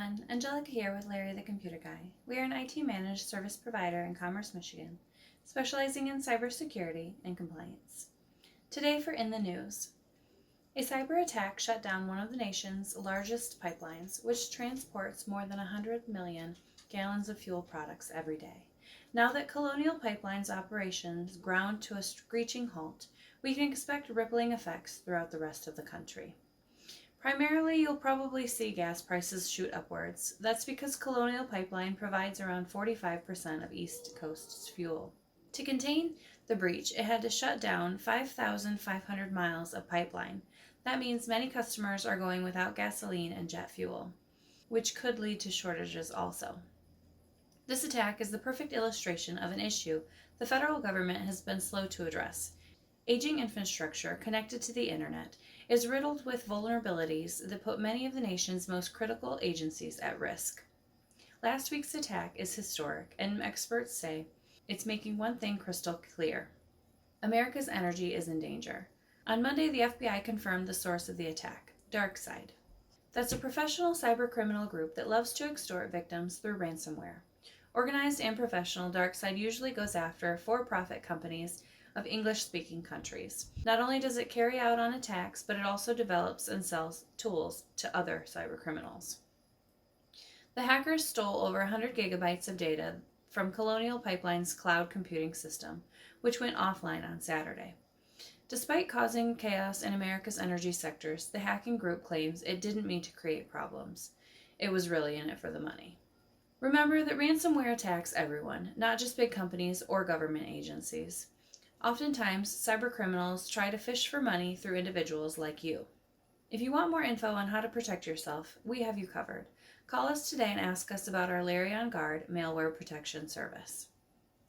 everyone, Angelica here with Larry the Computer Guy. We are an IT managed service provider in Commerce, Michigan, specializing in cybersecurity and compliance. Today for In the News. A cyber attack shut down one of the nation's largest pipelines, which transports more than 100 million gallons of fuel products every day. Now that Colonial Pipeline's operations ground to a screeching halt, we can expect rippling effects throughout the rest of the country. Primarily, you'll probably see gas prices shoot upwards. That's because Colonial Pipeline provides around 45% of East Coast's fuel. To contain the breach, it had to shut down 5,500 miles of pipeline. That means many customers are going without gasoline and jet fuel, which could lead to shortages also. This attack is the perfect illustration of an issue the federal government has been slow to address. Aging infrastructure connected to the internet is riddled with vulnerabilities that put many of the nation's most critical agencies at risk. Last week's attack is historic, and experts say it's making one thing crystal clear. America's energy is in danger. On Monday, the FBI confirmed the source of the attack, DarkSide. That's a professional cybercriminal group that loves to extort victims through ransomware. Organized and professional, DarkSide usually goes after for-profit companies of English-speaking countries. Not only does it carry out on attacks, but it also develops and sells tools to other cybercriminals. The hackers stole over 100 gigabytes of data from Colonial Pipeline's cloud computing system, which went offline on Saturday. Despite causing chaos in America's energy sectors, the hacking group claims it didn't mean to create problems. It was really in it for the money. Remember that ransomware attacks everyone, not just big companies or government agencies. Oftentimes, cybercriminals try to fish for money through individuals like you. If you want more info on how to protect yourself, we have you covered. Call us today and ask us about our Larry on Guard malware protection service.